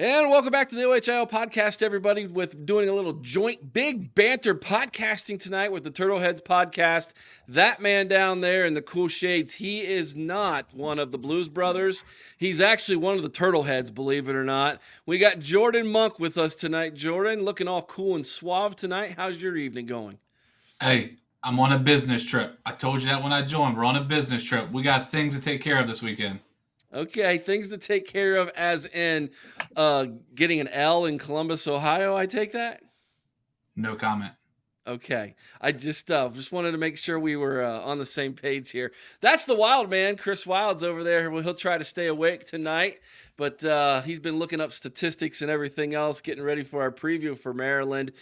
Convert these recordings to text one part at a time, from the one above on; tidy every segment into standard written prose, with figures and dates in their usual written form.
And welcome back to the OHIO podcast, everybody, with doing a little joint big banter podcasting tonight with the Turtleheads podcast. That man down there in the cool shades, he is not one of the Blues Brothers. He's actually one of the Turtleheads, believe it or not. We got Jordan Monk with us tonight. Jordan, looking all cool and suave tonight. How's your evening going? Hey, I'm on a business trip. I told you that when I joined. We're on a business trip. We got things to take care of this weekend. Okay, things to take care of, as in getting an L in Columbus, Ohio, I take that? No comment. Okay. I just wanted to make sure we were on the same page here. That's the Wild man. Chris Wild's over there. Well, he'll try to stay awake tonight, but he's been looking up statistics and everything else, getting ready for our preview for Maryland,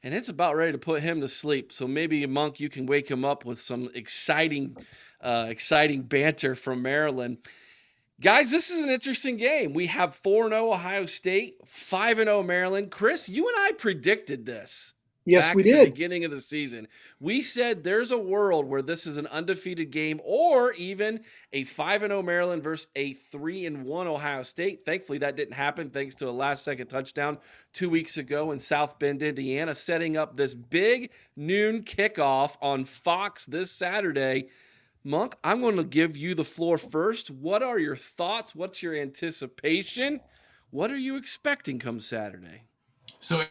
and it's about ready to put him to sleep. So maybe Monk, you can wake him up with some exciting banter from Maryland. Guys, this is an interesting game. We have 4-0 Ohio State, 5-0 Maryland. Chris, you and I predicted this Yes, back we at the did. beginning of the season. We said there's a world where this is an undefeated game or even a 5-0 Maryland versus a 3-1 Ohio State. Thankfully, that didn't happen thanks to a last-second touchdown 2 weeks ago in South Bend, Indiana, setting up this big noon kickoff on Fox this Saturday. Monk, I'm going to give you the floor first. What are your thoughts? What's your anticipation? What are you expecting come Saturday? So,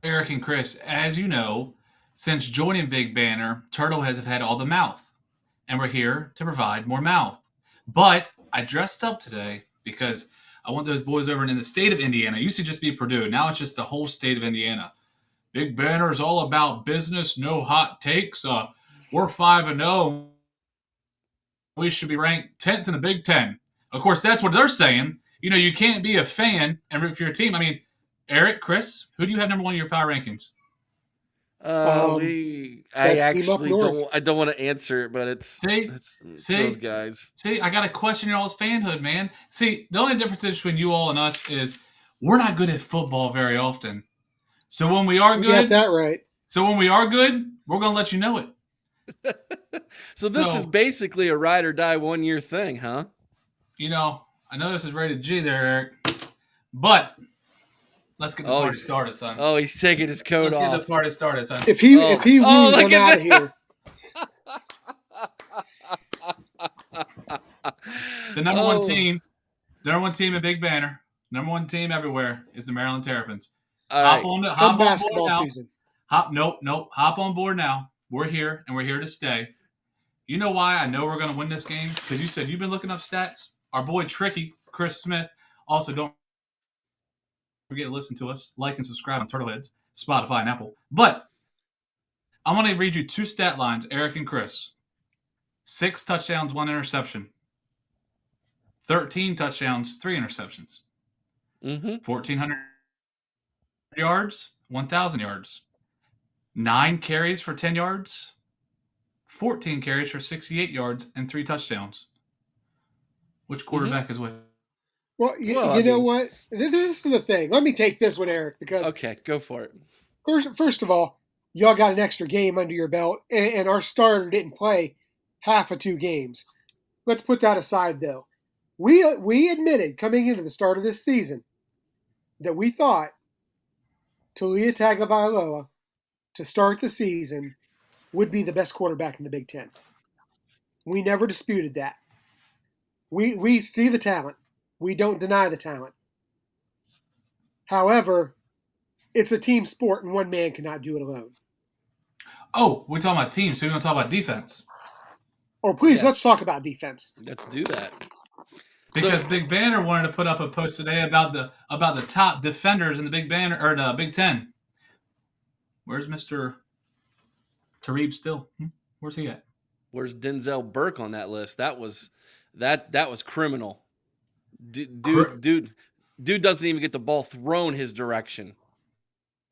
Eric and Chris, as you know, since joining Big Banner, Turtleheads have had all the mouth, and we're here to provide more mouth. But I dressed up today because I want those boys over in the state of Indiana. It used to just be Purdue. Now it's just the whole state of Indiana. Big Banner is all about business, no hot takes. We're 5-0. We should be ranked 10th in the Big Ten. Of course, that's what they're saying. You know, you can't be a fan and root for your team. I mean, Eric, Chris, who do you have number one in your power rankings? I That team up actually north. don't want to answer it, but See, it's those see, guys. see, I got to question your all's fanhood, man. See, the only difference between you all and us is we're not good at football very often. So when we are You got good, that right. we're going to let you know it. So this is So, basically a ride or die 1 year thing, huh? you know, I know this is rated G there, Eric, but let's get the Oh, party started, son. he's taking his coat Let's get the off. party started, son. If he Oh, if he oh, loses, look I'm at out of here. The number one Oh, team, the number one team in Big Banner, number one team everywhere is the Maryland Terrapins. all Hop right. on, hop Come on board basketball now. season. Nope. Hop on board now. We're here and we're here to stay. You know why I know we're going to win this game? Because you said you've been looking up stats. Our boy Tricky, Chris Smith. Also, don't forget to listen to us, like and subscribe on Turtleheads, Spotify, and Apple. But I'm going to read you two stat lines, Eric and Chris. 6 touchdowns, 1 interception. 13 touchdowns, 3 interceptions. Mm-hmm. 1,400 yards, 1,000 yards. 9 carries for 10 yards. 14 carries for 68 yards and 3 touchdowns. Which quarterback is with? Well, Well, I you know mean, what? This is the thing. Let me take this one, Eric, because okay, go for it. first of all, y'all got an extra game under your belt, and our starter didn't play half of 2 games. Let's put that aside, though. We admitted coming into the start of this season that we thought Talia Tagovailoa to start the season would be the best quarterback in the Big Ten. We never disputed that. We see the talent. We don't deny the talent. However, it's a team sport and one man cannot do it alone. Oh, we're talking about teams, so we're going to talk about defense. Or please, Yes. let's talk about defense. Let's do that. Because Big Banner wanted to put up a post today about the top defenders in the Big Banner or the Big Ten. Where's Mr. Tareeb Still? Where's he at? Where's Denzel Burke on that list? That was criminal. Dude doesn't even get the ball thrown his direction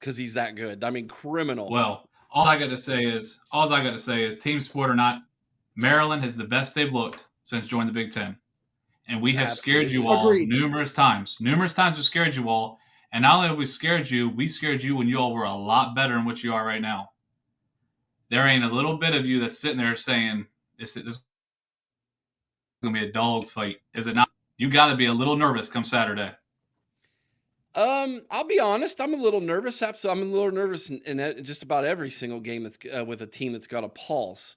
because he's that good. I mean, criminal. Well, all I got to say is team sport or not, Maryland is the best they've looked since joining the Big Ten. And we have scared you all Agreed. numerous times. Numerous times we scared you all. And not only have we scared you when you all were a lot better than what you are right now. There ain't a little bit of you that's sitting there saying, this is going to be a dog fight. Is it not? You got to be a little nervous come Saturday. I'll be honest. I'm a little nervous. I'm a little nervous in just about every single game that's with a team that's got a pulse.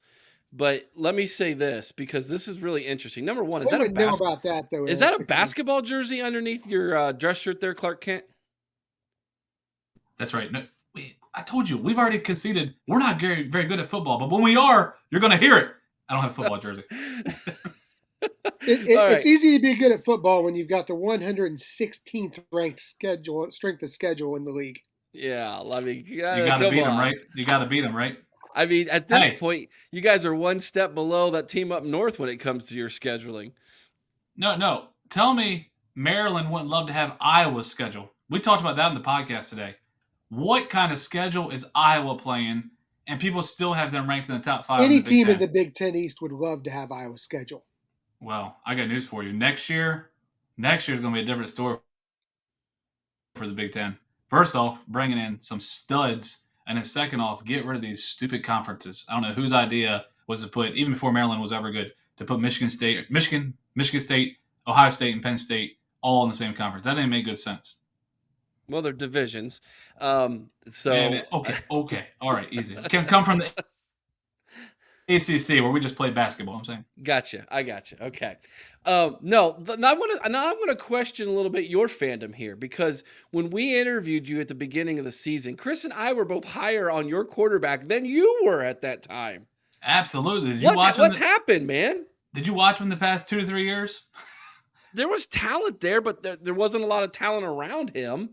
But let me say this because this is really interesting. Number one, I wouldn't know about that though, is Eric, that a because basketball jersey underneath your dress shirt there, Clark Kent? That's right. No, I told you, we've already conceded we're not very, very good at football, but when we are, you're going to hear it. I don't have a football jersey. it's easy to be good at football when you've got the 116th ranked strength of schedule in the league. Yeah, I mean, you got to beat them, right? You got to beat them, right? I mean, at this point, you guys are one step below that team up north when it comes to your scheduling. No. Tell me Maryland wouldn't love to have Iowa's schedule. We talked about that in the podcast today. What kind of schedule is Iowa playing, and people still have them ranked in the top 5? Any team in the Big Ten East would love to have Iowa's schedule. Well, I got news for you. Next year is going to be a different story for the Big Ten. First off, bringing in some studs, and then second off, get rid of these stupid conferences. I don't know whose idea was to put, even before Maryland was ever good, to put Michigan State, Ohio State, and Penn State all in the same conference. That didn't make good sense. Well, they're divisions. Okay. All right, easy. Can come from the ACC where we just play basketball. I'm saying. Gotcha. I gotcha. Okay. Now I'm gonna question a little bit your fandom here because when we interviewed you at the beginning of the season, Chris and I were both higher on your quarterback than you were at that time. Absolutely. Did you watch what's happened, man? Did you watch him the past 2 to 3 years? There was talent there, but there wasn't a lot of talent around him.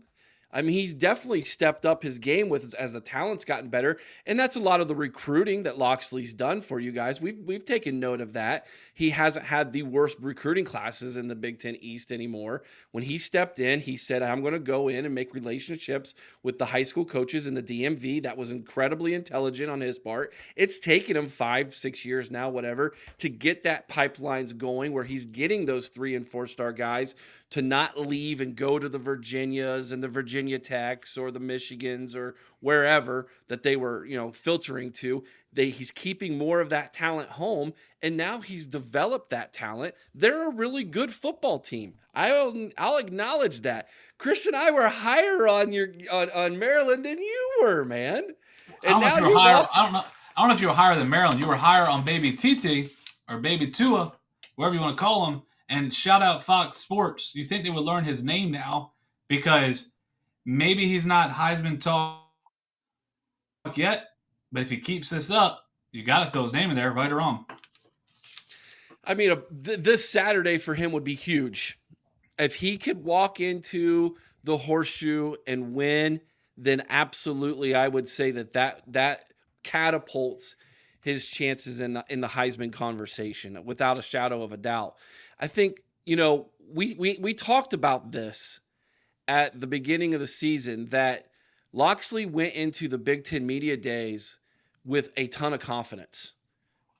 I mean, he's definitely stepped up his game as the talent's gotten better, and that's a lot of the recruiting that Locksley's done for you guys. We've taken note of that. He hasn't had the worst recruiting classes in the Big Ten East anymore. When he stepped in, he said, "I'm going to go in and make relationships with the high school coaches in the DMV." That was incredibly intelligent on his part. It's taken him 5-6 years now, whatever, to get that pipelines going where he's getting those 3- and 4-star guys to not leave and go to the Virginias and the Virginia Techs or the Michigans or wherever that they were, filtering to. He's keeping more of that talent home, and now he's developed that talent. They're a really good football team. I'll acknowledge that. Chris and I were higher on Maryland than you were, man. And I don't know if you were higher. I don't know if you were higher than Maryland. You were higher on Baby TT or Baby Tua, whatever you want to call him. And shout out Fox Sports. You think they would learn his name now because maybe he's not Heisman talk yet, but if he keeps this up, you got to throw his name in there, right or wrong. I mean, this Saturday for him would be huge. If he could walk into the Horseshoe and win, then absolutely I would say that catapults his chances in the Heisman conversation without a shadow of a doubt. I think, we talked about this at the beginning of the season that Locksley went into the Big Ten Media Days with a ton of confidence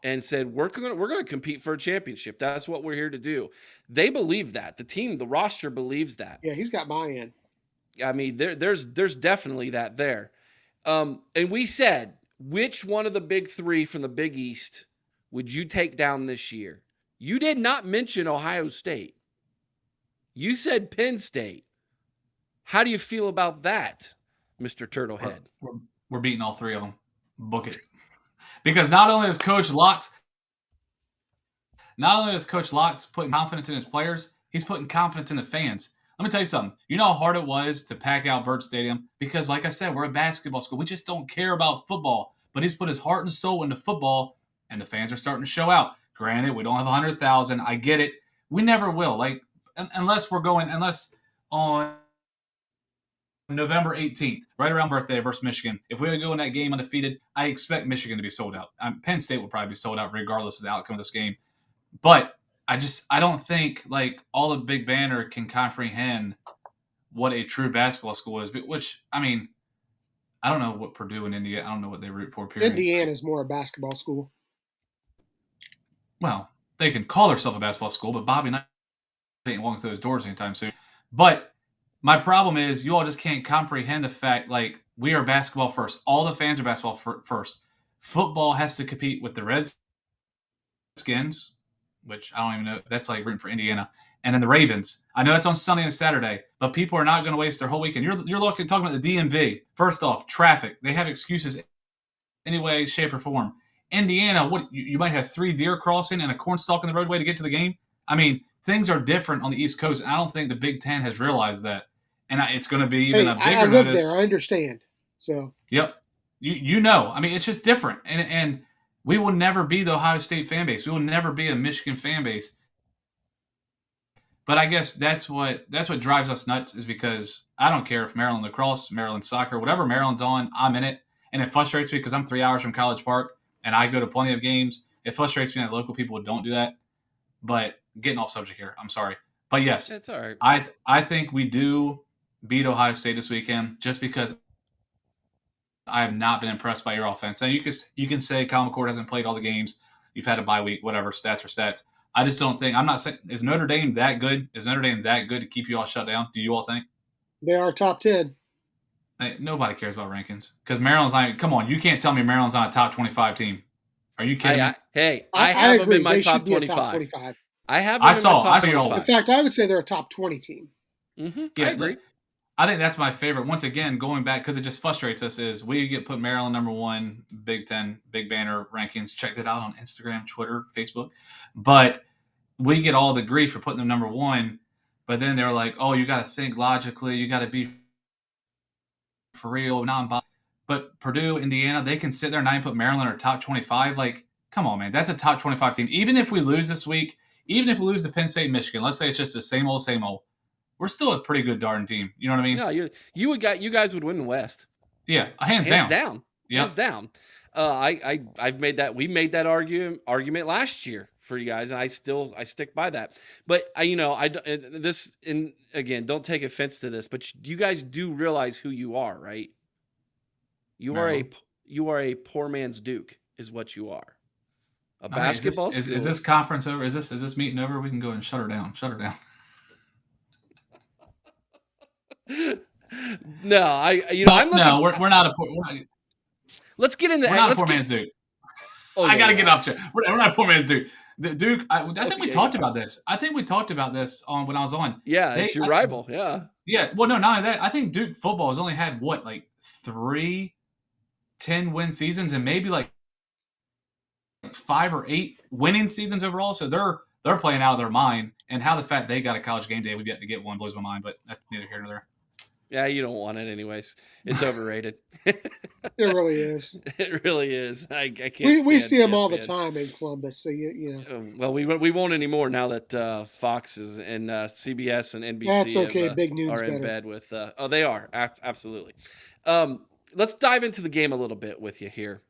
and said, we're going to compete for a championship. That's what we're here to do. They believe that. The roster believes that. Yeah, he's got buy-in. I mean, there's definitely that there. And we said, which one of the big three from the Big East would you take down this year? You did not mention Ohio State. You said Penn State. How do you feel about that, Mr. Turtlehead? We're beating all three of them. Book it. Because not only is Coach Locks putting confidence in his players, he's putting confidence in the fans. Let me tell you something. You know how hard it was to pack out Burt Stadium? Because, like I said, we're a basketball school. We just don't care about football. But he's put his heart and soul into football, and the fans are starting to show out. Granted, we don't have 100,000. I get it. We never will. Unless on November 18th, right around birthday versus Michigan, if we go in that game undefeated, I expect Michigan to be sold out. Penn State will probably be sold out regardless of the outcome of this game. But I don't think all the Big Banner can comprehend what a true basketball school is. Which, I mean, I don't know what Purdue and Indiana, I don't know what they root for, period. Indiana's more a basketball school. Well, they can call themselves a basketball school, but Bobby Knight ain't walking through those doors anytime soon. But my problem is you all just can't comprehend the fact, we are basketball first. All the fans are basketball first. Football has to compete with the Redskins, which I don't even know. That's rooting for Indiana. and then the Ravens. I know it's on Sunday and Saturday, but people are not going to waste their whole weekend. You're talking about the DMV. First off, traffic. They have excuses any way, shape, or form. Indiana, what you might have 3 deer crossing and a cornstalk in the roadway to get to the game. I mean, things are different on the East Coast. I don't think the Big Ten has realized that, and it's going to be even a bigger I live notice. there. I understand. So yep, you know. I mean, it's just different, and we will never be the Ohio State fan base. We will never be a Michigan fan base. But I guess that's what drives us nuts, is because I don't care if Maryland lacrosse, Maryland soccer, whatever Maryland's on, I'm in it. And it frustrates me because I'm 3 hours from College Park and I go to plenty of games. It frustrates me that local people don't do that. But getting off subject here, I'm sorry. But yes, It's all right. I think we do beat Ohio State this weekend, just because I have not been impressed by your offense. Now you can say Kyle McCord hasn't played all the games. You've had a bye week, whatever, stats are stats. I just don't think – I'm not saying – is Notre Dame that good? Is Notre Dame that good to keep you all shut down? Do you all think? they are top 10. Hey, nobody cares about rankings because Maryland's not – come on, you can't tell me Maryland's not a top 25 team. Are you kidding me? I have them agree. in my They top should be a 25. top 25. I have them in my top 25. In fact, I would say they're a top 20 team. Mm-hmm. Yeah, I agree. I think that's my favorite. Once again, going back, because it just frustrates us, is we get put Maryland number 1, Big Ten, Big Banner rankings. Check that out on Instagram, Twitter, Facebook. But we get all the grief for putting them number 1. But then they're like, oh, you got to think logically. You got to be for real, non-biased. But Purdue, Indiana, they can sit there and not put Maryland or top 25. Like, come on, man. That's a top 25 team. Even if we lose this week, even if we lose to Penn State, Michigan, let's say it's just the same old, we're still a pretty good darn team. You know what I mean? No, you guys would win the West. Yeah, hands down. Yep. Hands down. I've made that. We made that argument last year for you guys, and I stick by that. But again, don't take offense to this, but you guys do realize who you are, right? You are a poor man's Duke, is what you are. A basketball school. Is this conference over? Is this meeting over? We can go and shut her down. No, I'm looking. No, we're not a poor. Let's get into. We're not a poor man's Duke. Oh, I gotta get off track. We're not a poor man's Duke. The Duke. I think we talked about this. On when I was on. Yeah, it's your rival. Yeah. Yeah. Well, no, not only that. I think Duke football has only had like 3 10-win seasons and maybe like 5 or 8 winning seasons overall. So they're playing out of their mind. And how the fact they got a College game day, we've yet to get one, blows my mind. But that's neither here nor there. Yeah, you don't want it anyways. It's overrated. It really is. It really is. I can't. We see them all the time in Columbus. So you know. Well, we won't anymore now that Fox is and CBS and NBC. That's okay. Big Noon's are in better. bed with. They are absolutely. Let's dive into the game a little bit with you here.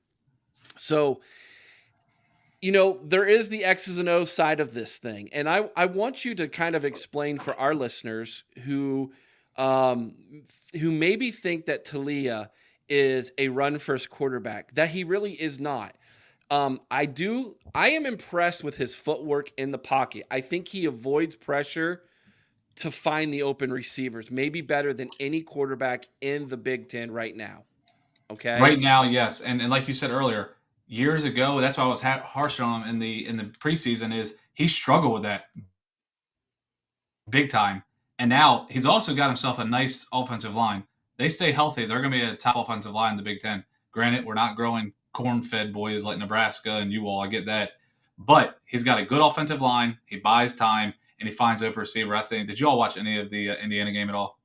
So, there is the X's and O's side of this thing, and I want you to kind of explain for our listeners who maybe think that Taulia is a run-first quarterback, that he really is not. I am impressed with his footwork in the pocket. I think he avoids pressure to find the open receivers, maybe better than any quarterback in the Big Ten right now. Okay? Right now, yes. And like you said earlier, years ago, that's why I was harsh on him in the preseason, is he struggled with that big time. And now he's also got himself a nice offensive line. They stay healthy, they're going to be a top offensive line in the Big Ten. Granted, we're not growing corn-fed boys like Nebraska and you all. I get that. But he's got a good offensive line. He buys time, and he finds open receiver. I think. Did you all watch any of the Indiana game at all?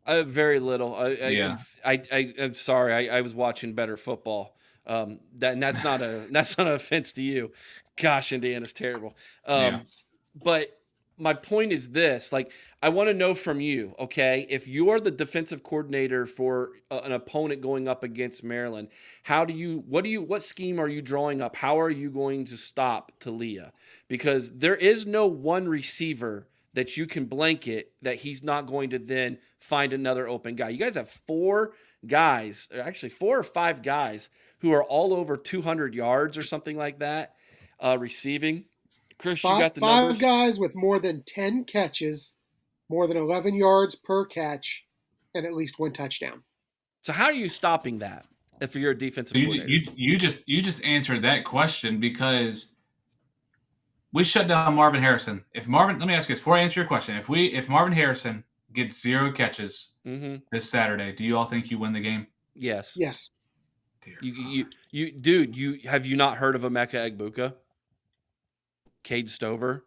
Very little. Yeah. I'm sorry. I was watching better football. That's not an offense to you. Gosh, Indiana's terrible. But my point is this, like, I want to know from you, okay, if you're the defensive coordinator for an opponent going up against Maryland, what scheme are you drawing up? How are you going to stop Taulia? Because there is no one receiver that you can blanket that he's not going to then find another open guy. You guys have 4 or 5 guys who are all over 200 yards or something like that, receiving. Chris, you got the numbers? 5 guys with more than 10 catches, more than 11 yards per catch, and at least 1 touchdown. So how are you stopping that if you're a defensive coordinator? You just answered that question, because we shut down Marvin Harrison. Let me ask you this before I answer your question. If Marvin Harrison gets 0 catches this Saturday, do you all think you win the game? Yes. Yes. Dear Dude, have you not heard of Emeka Egbuka? Cade Stover?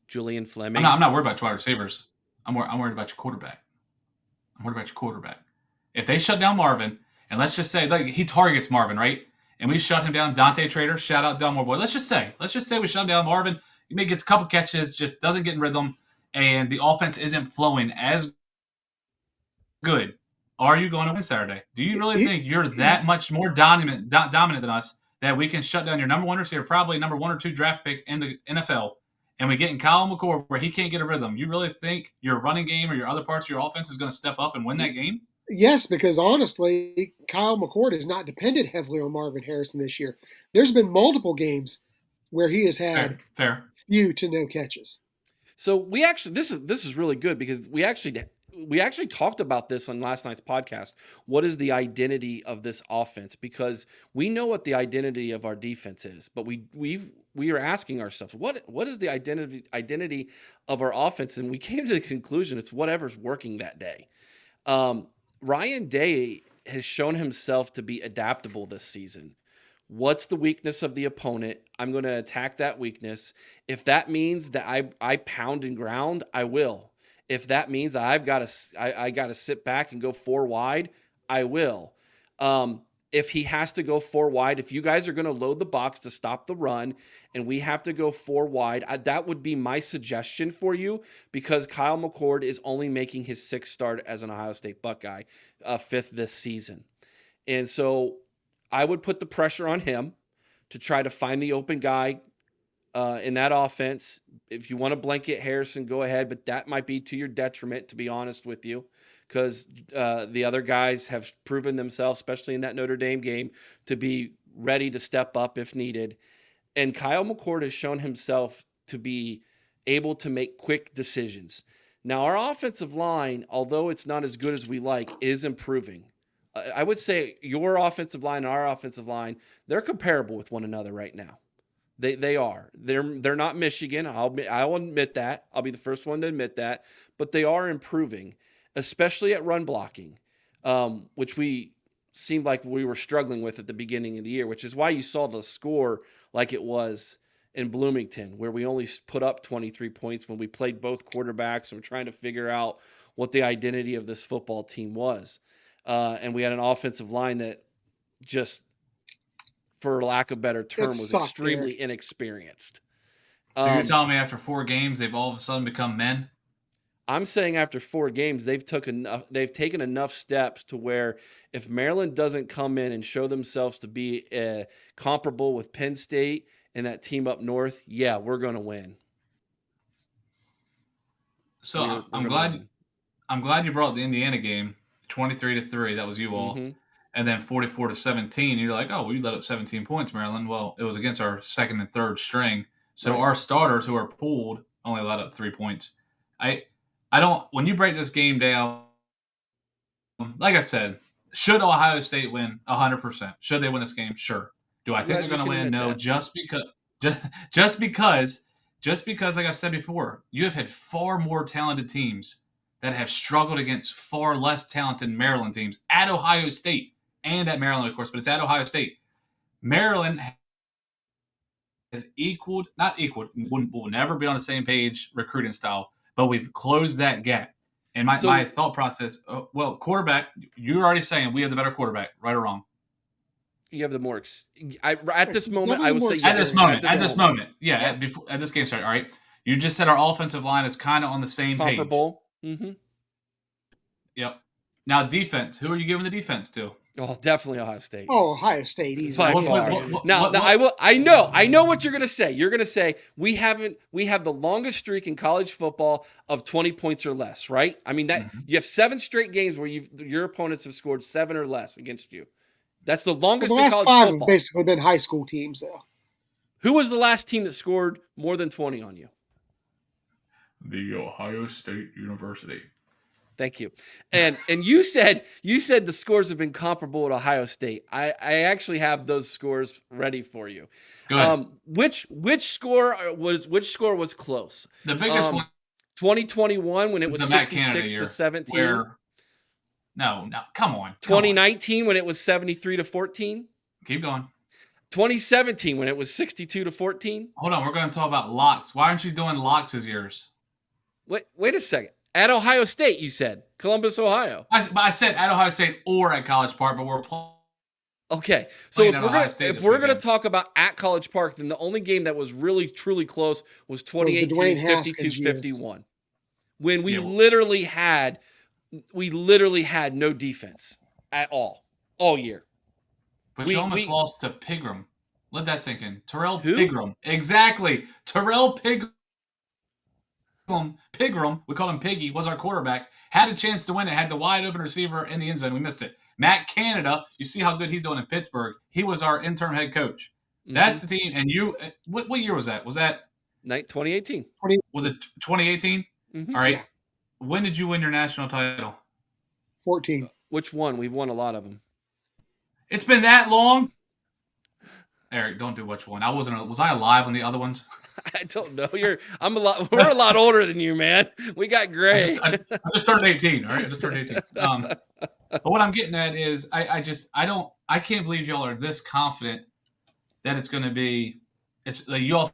Julian Fleming? I'm not worried about your wide receivers. I'm worried about your quarterback. If they shut down Marvin, and let's just say like he targets Marvin, right? And we shut him down. Dante Trader, shout out Delmore Boy. Let's just say we shut down Marvin. He may gets a couple catches, just doesn't get in rhythm, and the offense isn't flowing as good. Are you going to win Saturday? Do you really think you're that much more dominant than us that we can shut down your number 1 receiver, probably number 1 or 2 draft pick in the NFL, and we get in Kyle McCord where he can't get a rhythm? You really think your running game or your other parts of your offense is going to step up and win that game? Yes, because honestly, Kyle McCord has not depended heavily on Marvin Harrison this year. There's been multiple games where he has had few to no catches. So we actually this is really good because we actually talked about this on last night's podcast. What is the identity of this offense? Because we know what the identity of our defense is, but we are asking ourselves, what is the identity of our offense? And we came to the conclusion it's whatever's working that day. Ryan Day has shown himself to be adaptable this season. What's the weakness of the opponent? I'm going to attack that weakness. If that means that I pound and ground, I will. If that means I got to sit back and go 4 wide, I will. If he has to go 4 wide, if you guys are going to load the box to stop the run and we have to go 4 wide, that would be my suggestion for you, because Kyle McCord is only making his 6th start as an Ohio State Buckeye, 5th this season. And so I would put the pressure on him to try to find the open guy in that offense. If you want to blanket Harrison, go ahead, but that might be to your detriment, to be honest with you, because the other guys have proven themselves, especially in that Notre Dame game, to be ready to step up if needed. And Kyle McCord has shown himself to be able to make quick decisions. Now, our offensive line, although it's not as good as we like, is improving. I would say your offensive line and our offensive line, they're comparable with one another right now. They are. They're not Michigan. I'll admit that. I'll be the first one to admit that. But they are improving, especially at run blocking, which we seemed like we were struggling with at the beginning of the year, which is why you saw the score like it was in Bloomington, where we only put up 23 points when we played both quarterbacks and we're trying to figure out what the identity of this football team was. And we had an offensive line that just, for lack of a better term, was extremely inexperienced. So you're telling me after 4 games, they've all of a sudden become men? I'm saying after 4 games, they've taken enough steps to where if Maryland doesn't come in and show themselves to be comparable with Penn State and that team up north, yeah, we're going to win. So I'm glad you brought the Indiana game, 23-3. That was you all. Mm-hmm. And then 44-17. You're like, oh, well, you let up 17 points, Maryland. Well, it was against our 2nd and 3rd string. So our starters who are pulled only let up 3 points. I don't. When you break this game down, like I said, should Ohio State win? 100%. Should they win this game? Sure. Do I think they're going to win? No. Just because, like I said before, you have had far more talented teams that have struggled against far less talented Maryland teams at Ohio State and at Maryland, of course, but it's at Ohio State. Maryland has not equaled, will never be on the same page recruiting style, but we've closed that gap. And my thought process, quarterback, you're already saying we have the better quarterback, right or wrong? You have the more at this moment. I would say at this moment. Yeah. At this game started. All right. You just said our offensive line is kind of on the same comparable page. Mm-hmm. Yep. Now defense. Who are you giving the defense to? Oh, definitely Ohio State. Oh, Ohio State. Easy. I know what you're going to say. You're going to say we have the longest streak in college football of 20 points or less, right? I mean that you have 7 straight games where your opponents have scored 7 or less against you. That's the longest in college football. The last 5 have basically been high school teams, though. Who was the last team that scored more than 20 on you? The Ohio State University. Thank you. And you said the scores have been comparable at Ohio State. I actually have those scores ready for you. Go ahead. Which score was close? The biggest one 2021 when it is was the Matt Canada 66 to year, 17. where no, come on. 2019 when it was 73 to 14. Keep going. 2017 when it was 62 to 14. Hold on, we're going to talk about locks. Why aren't you doing locks as yours? Wait a second. At Ohio State, you said Columbus, Ohio. I said at Ohio State or at College Park, but we're playing. Okay, so Playing at Ohio State if this we're gonna weekend. talk about at College Park, then the only game that was really truly close was the Dwayne 2018 Haskins 52-51, when we Yeah. literally had no defense at all year. But We- you almost we- lost to Pigram. Let that sink in. Terrell Who? Pigram. Exactly. Terrell Pigram. Pigram, we called him Piggy, was our quarterback. Had a chance to win it. Had the wide open receiver in the end zone. We missed it. Matt Canada, you see how good he's doing in Pittsburgh. He was our interim head coach. That's the team. And you, what year was that? Was that 2018. was it 2018? Mhm. All right. Yeah. When did you win your national title? 14. Which one? We've won a lot of them. It's been that long. Eric, don't do which one. Was I alive on the other ones? I don't know. We're a lot older than you, man. We got gray. I just turned 18. All right, I just turned 18. But what I'm getting at is, I can't believe y'all are this confident that it's going to be. It's like you all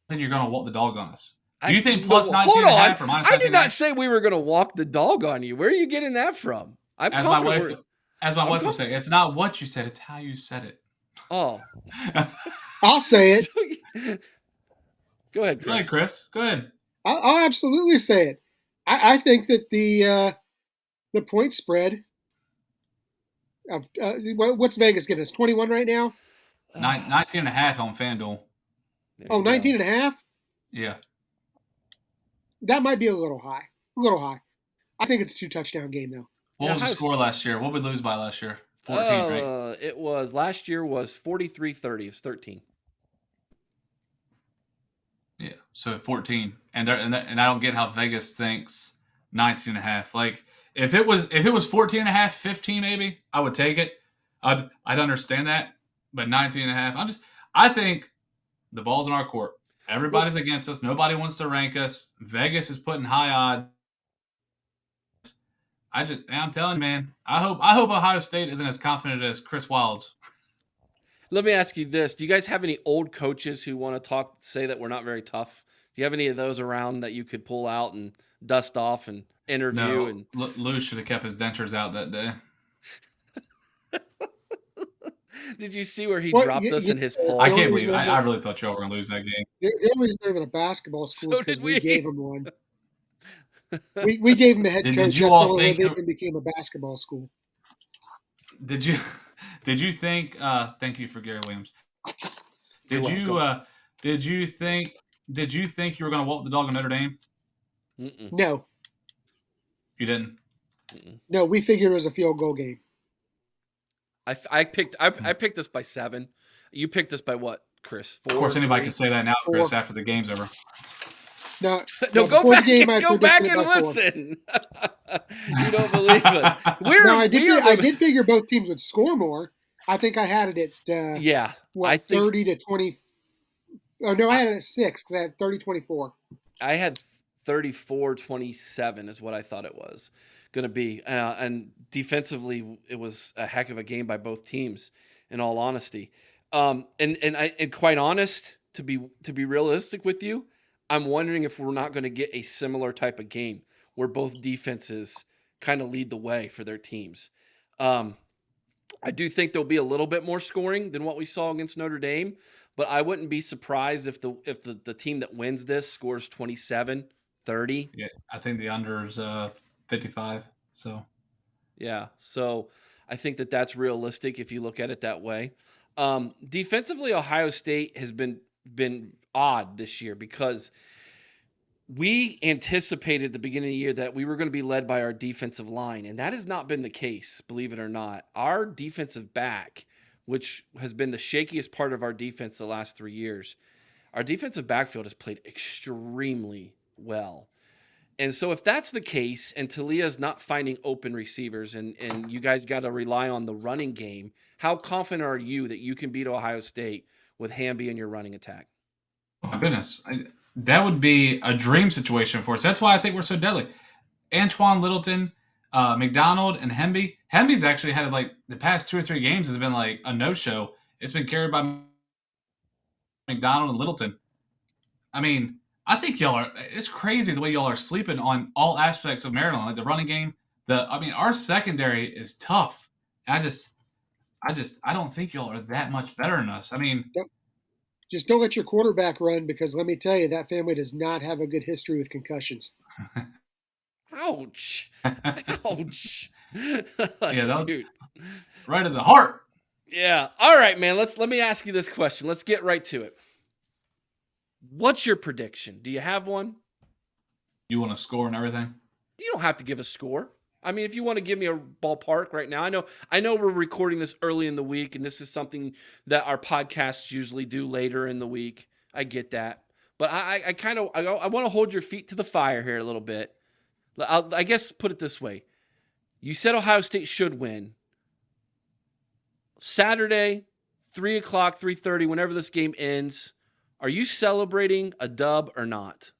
think you're going to walk the dog on us. Do you think plus 19 and a half or minus 19 I did and a not half? say we were going to walk the dog on you. Where are you getting that from? I'm As my confident wife, we're- as my I'm wife will say, it's not what you said, it's how you said it. Oh. I'll say it. Go ahead, Go ahead, Chris. Chris. Go ahead. I'll absolutely say it. I think that the point spread of what's Vegas giving us? 21 right now? 19 and a half on FanDuel. There Oh, you go. 19 and a half? Yeah. That might be a little high. A little high. I think it's a 2-touchdown game, though. What Yeah, was the how's- score last year? What did we lose by last year? 14, right? It was last year was 43-30. It was 13. Yeah, so 14, and I don't get how Vegas thinks 19 and a half. Like if it was 14 and a half, 15 maybe, I would take it. I'd understand that, but 19 and a half. I think the ball's in our court. Everybody's against us. Nobody wants to rank us. Vegas is putting high odds. I'm telling you, man. I hope Ohio State isn't as confident as Chris Wilds. Let me ask you this: do you guys have any old coaches who want to say that we're not very tough? Do you have any of those around that you could pull out and dust off and interview? No, And Lou should have kept his dentures out that day. did you see where he Well, dropped us in his I poll? I The can't only believe it. reason I really thought y'all were going to lose that game. The only reason they're in a basketball school is So because did we we. gave them one. We gave them a head Did coach. you That's all the only way think they it- even became a basketball school. Did you think? Thank you for Gary Williams. You're Did you think you were going to walk the dog in Notre Dame? Mm-mm, No, You didn't. mm-mm. no, we figured it was a field goal game. I picked us by 7. You picked us by what, Chris? 4, Of course, anybody 3? can say that now, Chris, 4. after the game's over. No, No, go before the back, game, I go back predicted and it by 4. listen. You don't believe us. No, I did figure both teams would score more. I think I had it at Yeah, what, I think 30 to 20. Oh no, I had it at 6 because I had 30-24. I had 34-27 is what I thought it was going to be. And defensively, it was a heck of a game by both teams, in all honesty. And quite honest, to be realistic with you, I'm wondering if we're not going to get a similar type of game where both defenses kind of lead the way for their teams. I do think there'll be a little bit more scoring than what we saw against Notre Dame, but I wouldn't be surprised if the team that wins this scores 27-30. Yeah, I think the under is 55. So Yeah, so I think that's realistic if you look at it that way. Defensively, Ohio State has been odd this year because we anticipated at the beginning of the year that we were going to be led by our defensive line, and that has not been the case, believe it or not. Our defensive back, which has been the shakiest part of our defense the last 3 years, our defensive backfield has played extremely well. And so if that's the case, and Talia's not finding open receivers, and you guys got to rely on the running game, how confident are you that you can beat Ohio State with Hamby in your running attack? Oh my goodness, that would be a dream situation for us. That's why I think we're so deadly. Antoine Littleton, McDonald, and Hemby. Hemby's actually had like the past 2 or 3 games has been like a no-show. It's been carried by McDonald and Littleton. I mean, I think y'all are. It's crazy the way y'all are sleeping on all aspects of Maryland, like the running game. Our secondary is tough. I don't think y'all are that much better than us. I mean, Just don't let your quarterback run, because let me tell you, that family does not have a good history with concussions. Ouch! Ouch! Yeah, Shoot. right in the heart. Yeah. All right, man. Let me ask you this question. Let's get right to it. What's your prediction? Do you have one? You want to score and everything? You don't have to give a score. I mean, if you want to give me a ballpark right now, I know we're recording this early in the week, and this is something that our podcasts usually do later in the week. I get that, but I want to hold your feet to the fire here a little bit. I guess put it this way: you said Ohio State should win Saturday, 3:00, 3:30, whenever this game ends. Are you celebrating a dub or not?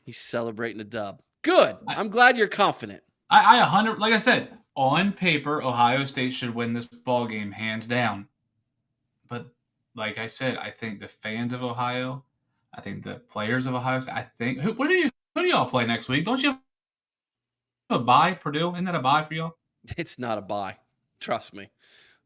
He's celebrating a dub. Good. I'm glad you're confident. I 100, like I said, on paper, Ohio State should win this ball game hands down. But like I said, I think the fans of Ohio, I think the players of Ohio State, I think who do y'all play next week? Don't you have a bye, Purdue? Isn't that a bye for y'all? It's not a bye. Trust me.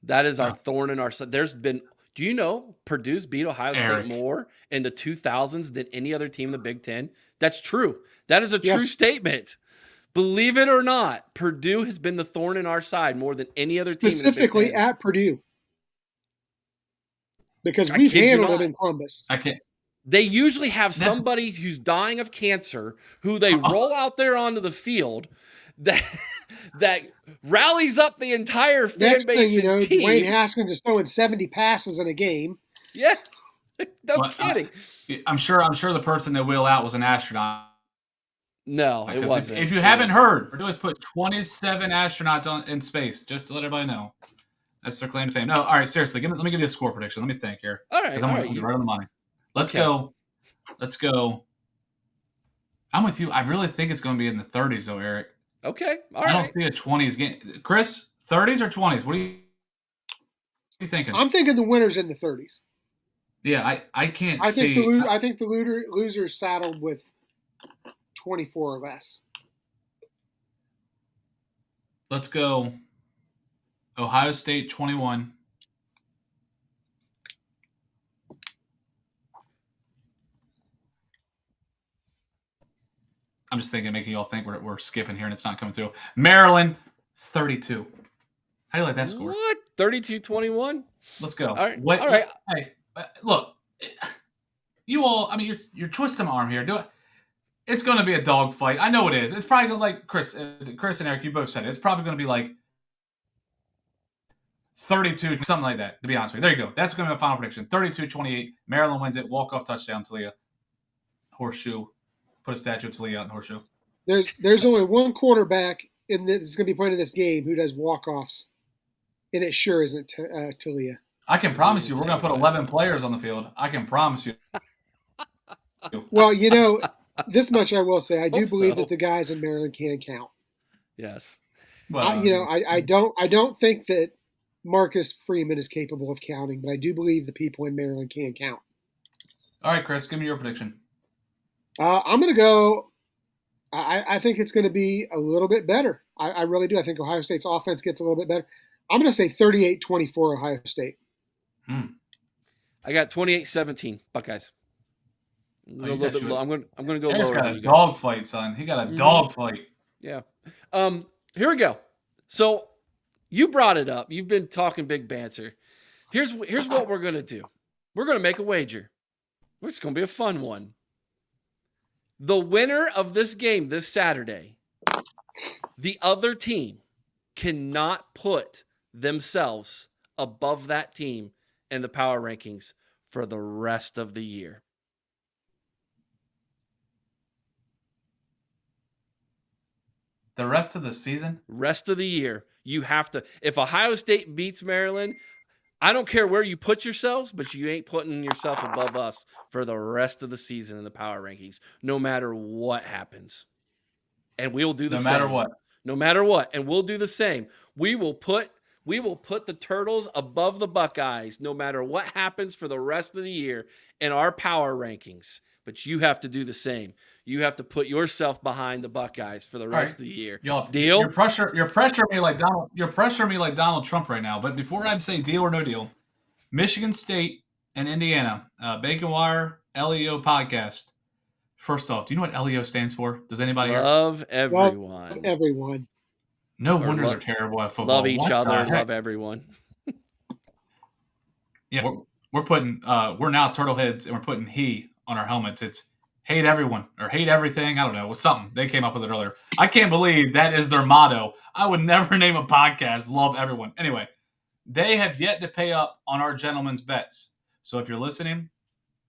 That is our thorn in our side. Do you know Purdue's beat Ohio State more in the 2000s than any other team in the Big Ten? That's true. That is a true statement. Believe it or not, Purdue has been the thorn in our side more than any other team in the Big Ten. Specifically at Purdue. Because we've handled it in Columbus. I can't. They usually have somebody who's dying of cancer who they roll out there onto the field that rallies up the entire fan Next base thing you know, team. Dwayne Haskins is throwing 70 passes in a game. Yeah, no kidding. I'm sure the person that wheeled out was an astronaut. No, it wasn't. If you haven't heard, Purdue has put 27 astronauts in space, just to let everybody know. That's their claim to fame. No, all right, seriously, let me give you a score prediction. Let me think here. All right, because I'm right on the money. Let's go. I'm with you. I really think it's going to be in the 30s, though, Eric. Okay, all right. I don't see a 20s game. Chris, 30s or 20s? What are you thinking? I'm thinking the winner's in the 30s. Yeah, I can't see. I think the loser's saddled with 24 or less. Let's go. Ohio State 21. I'm just thinking, making y'all think we're skipping here and it's not coming through. Maryland 32. How do you like that score? What? 32-21? Let's go. All right. All right. Hey, look, you all. I mean, you're twisting my arm here. Do it. It's going to be a dog fight. I know it is. It's probably going to, like Chris and Eric, you both said it. It's probably going to be like 32, something like that, to be honest with you. There you go. That's going to be my final prediction. 32-28. Maryland wins it. Walk-off touchdown, Talia. Horseshoe. Put a statue of Talia out in the horseshoe. There's only one quarterback that's going to be playing in this game who does walk-offs, and it sure isn't Talia. I can promise you we're going to put 11 players on the field. I can promise you. Well, this much I will say. I do believe that the guys in Maryland can count. Yes. Well, I don't think that Marcus Freeman is capable of counting, but I do believe the people in Maryland can count. All right, Chris, give me your prediction. I'm going to go. I think it's going to be a little bit better. I really do. I think Ohio State's offense gets a little bit better. I'm going to say 38-24 Ohio State. I got 28-17 Buckeyes. I'm going to go lower. He's got a dog fight, son. He got a dog fight. Yeah. Here we go. So you brought it up. You've been talking big banter. Here's what we're going to do. We're going to make a wager. It's going to be a fun one. The winner of this game this Saturday, the other team cannot put themselves above that team in the power rankings for the rest of the year. The rest of the season? Rest of the year, you have to. If Ohio State beats Maryland, I don't care where you put yourselves, but you ain't putting yourself above us for the rest of the season in the power rankings, no matter what happens. And we'll do the No same. matter what. No matter what. And we'll do the same. We will put the Turtles above the Buckeyes no matter what happens for the rest of the year in our power rankings. But you have to do the same. You have to put yourself behind the Buckeyes for the rest of the year. Y'all, Deal? You're pressuring me like Donald Trump right now. But before I say deal or no deal, Michigan State and Indiana, Bacon Wire LEO podcast. First off, do you know what LEO stands for? Does anybody here? Love everyone. Love everyone. No Or wonder love- they're terrible at football. Love each What other. the heck? Love everyone. Yeah, we're putting we're now turtle heads and we're putting he on our helmets. It's hate everyone or hate everything. I don't know. It was something. They came up with it earlier. I can't believe that is their motto. I would never name a podcast love everyone. Anyway, they have yet to pay up on our gentlemen's bets. So if you're listening,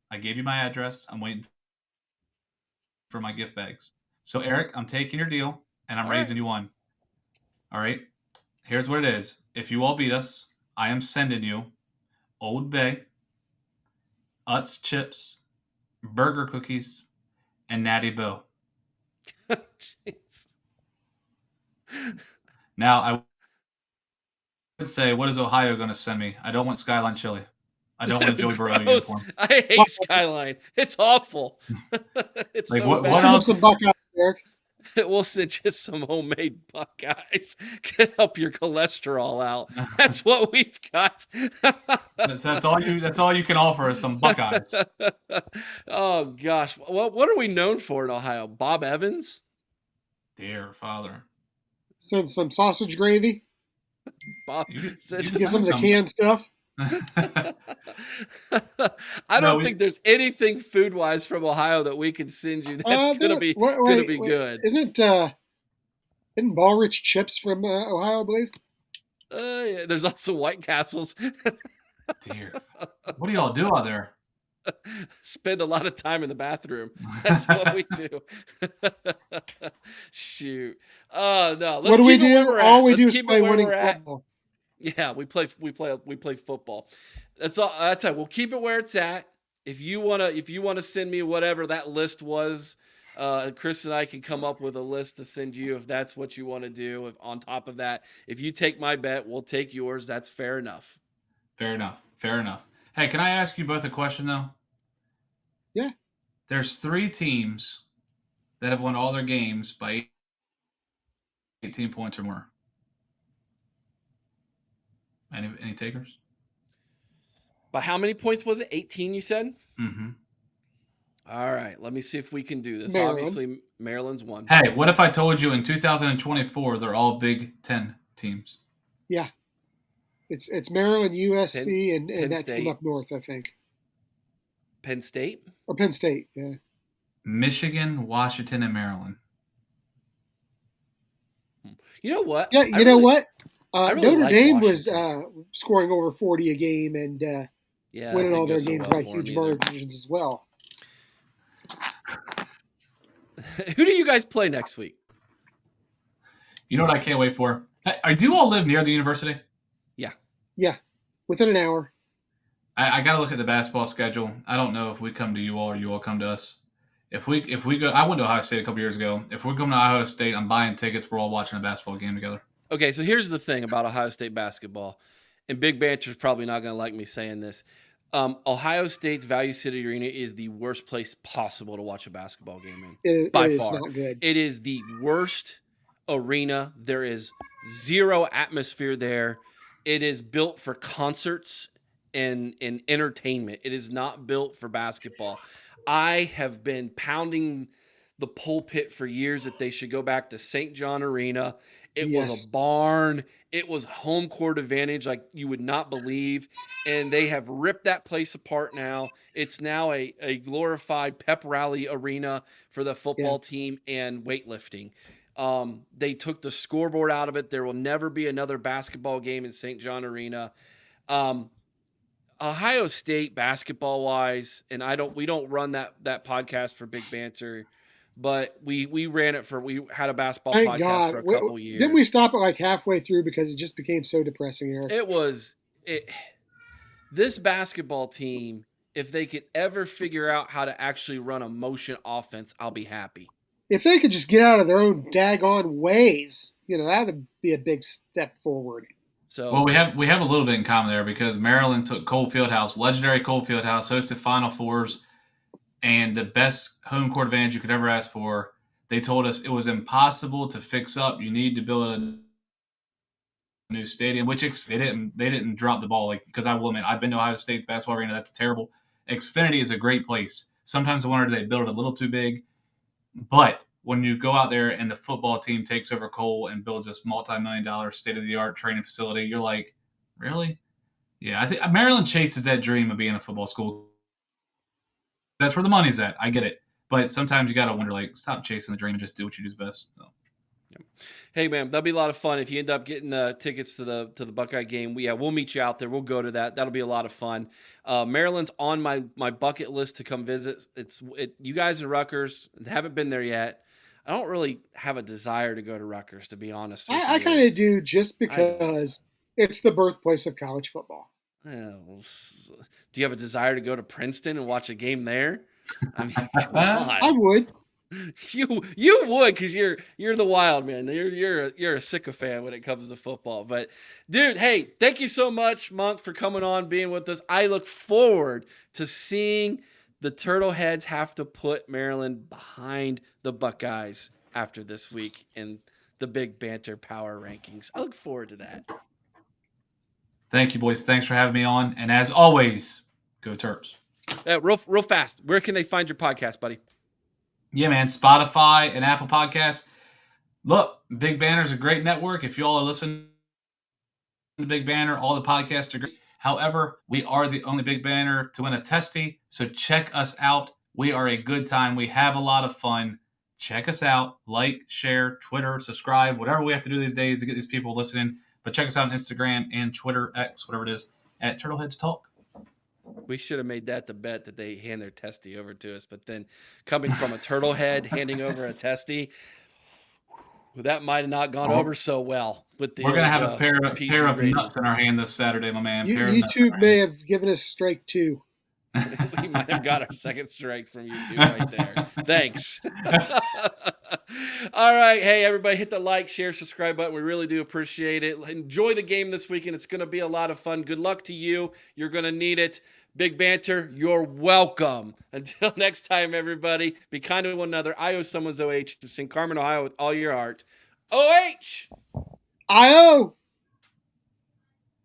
I gave you my address. I'm waiting for my gift bags. So Eric, I'm taking your deal and I'm All raising right. you one. All right. Here's what it is. If you all beat us, I am sending you Old Bay, Utz chips, burger cookies, and Natty Bill. Now, I would say, what is Ohio going to send me? I don't want Skyline chili. I don't want a Joey Burrow Gross. uniform. I hate Skyline. It's awful. It's Like, so what bad. Send them some Buckeyes, Eric. We'll send you some homemade Buckeyes. Can help your cholesterol out. That's what we've got. That's all you can offer is some Buckeyes. Oh gosh, what are we known for in Ohio? Bob Evans? Dear Father. Send some sausage gravy. Bob. You could Get some of the some- canned stuff. I don't No, think there's anything food wise from Ohio that we can send you that's gonna be good. Isn't Ballrich chips from Ohio, I believe? Yeah, there's also White Castles. Dear. What do y'all do out there? Spend a lot of time in the bathroom. That's what we do. Shoot. Oh no. Let's What do we keep it where do? we're at. All we Let's do is keep it play where winning we're at. football. Yeah, we play football. That's all. That's it. We'll keep it where it's at. If you wanna send me whatever that list was, Chris and I can come up with a list to send you if that's what you want to do. If on top of that, if you take my bet, we'll take yours. That's fair enough. Fair enough. Hey, can I ask you both a question though? Yeah. There's 3 teams that have won all their games by 18 points or more. Any takers? By how many points was it? 18, you said? Mm-hmm. All right, let me see if we can do this. Maryland. Obviously, Maryland's one. Hey, what if I told you in 2024 they're all Big Ten teams? Yeah. It's Maryland, USC, Penn and that State. team up north, I think. Penn State? Or Penn State, yeah. Michigan, Washington, and Maryland. You know what? Yeah, you know what? I really Notre like Dame was Washington. scoring over 40 a game and Yeah, winning that all didn't their go so games well by for 'em huge either. margins as well. Who do you guys play next week? You know what I can't wait for? Hey, do you all live near the university? Yeah, within an hour. I got to look at the basketball schedule. I don't know if we come to you all or you all come to us. If we go, I went to Ohio State a couple years ago. If we're coming to Ohio State, I'm buying tickets. We're all watching a basketball game together. Okay, so here's the thing about Ohio State basketball, and Big Banter's probably not going to like me saying this. Ohio State's Value City Arena is the worst place possible to watch a basketball game in. By It is far. not good. It is the worst arena. There is zero atmosphere there. It is built for concerts and entertainment. It is not built for basketball. I have been pounding the pulpit for years that they should go back to St. John Arena. It was Yes. a barn. It was home court advantage like you would not believe. And they have ripped that place apart now. It's now a glorified pep rally arena for the football team and weightlifting. They took the scoreboard out of it. There will never be another basketball game in St. John Arena. Ohio State basketball wise, and we don't run that podcast for Big Banter, but we had a basketball Thank podcast God. for a couple years. Didn't we stop it like halfway through because it just became so depressing, Eric? This basketball team, if they could ever figure out how to actually run a motion offense, I'll be happy. If they could just get out of their own daggone ways, that would be a big step forward. So, well, we have a little bit in common there because Maryland took Cole Fieldhouse, legendary Cole Fieldhouse, hosted Final Fours, and the best home court advantage you could ever ask for. They told us it was impossible to fix up. You need to build a new stadium, which they didn't drop the ball, like, because I will admit I've been to Ohio State basketball arena. That's terrible. Xfinity is a great place. Sometimes I wonder, do they build it a little too big? But when you go out there and the football team takes over Cole and builds this multi-million-dollar state-of-the-art training facility, you're like, really? Yeah, I think Maryland chases that dream of being a football school. That's where the money's at. I get it. But sometimes you got to wonder, like, stop chasing the dream and just do what you do best. So. Hey, man, that'll be a lot of fun if you end up getting the tickets to the Buckeye game. We'll meet you out there. We'll go to that. That'll be a lot of fun. Maryland's on my bucket list to come visit. You guys in Rutgers haven't been there yet. I don't really have a desire to go to Rutgers, to be honest with you. I kind of do, just because it's the birthplace of college football. Do you have a desire to go to Princeton and watch a game there? I mean, come on. I would. You would, because you're the wild man. You're a sycophant when it comes to football. But dude, hey, thank you so much, Monk, for coming on, being with us. I look forward to seeing the Turtleheads have to put Maryland behind the Buckeyes after this week in the Big Banter Power Rankings. I look forward to that. Thank you, boys. Thanks for having me on. And as always, go Terps. Real fast, where can they find your podcast, buddy? Yeah, man, Spotify and Apple Podcasts. Look, Big Banner's a great network. If you all are listening to Big Banner, all the podcasts are great. However, we are the only Big Banner to win a Testy, so check us out. We are a good time. We have a lot of fun. Check us out. Like, share, Twitter, subscribe, whatever we have to do these days to get these people listening. But check us out on Instagram and Twitter, X, whatever it is, at Turtleheads Talk. We should have made that the bet that they hand their Testy over to us. But then coming from a Turtlehead handing over a Testy, that might have not gone over so well. With the We're going to have a pair of nuts in our hand this Saturday, my man. YouTube may have given us strike 2. We might have got our second strike from YouTube right there. Thanks. All right. Hey, everybody, hit the like, share, subscribe button. We really do appreciate it. Enjoy the game this weekend. It's going to be a lot of fun. Good luck to you. You're going to need it. Big Banter, you're welcome. Until next time, everybody, be kind to one another. I owe someone's OH to sing Carmen, Ohio with all your heart. OH! I-O!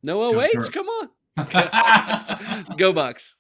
No OH? Come on. Go Bucks.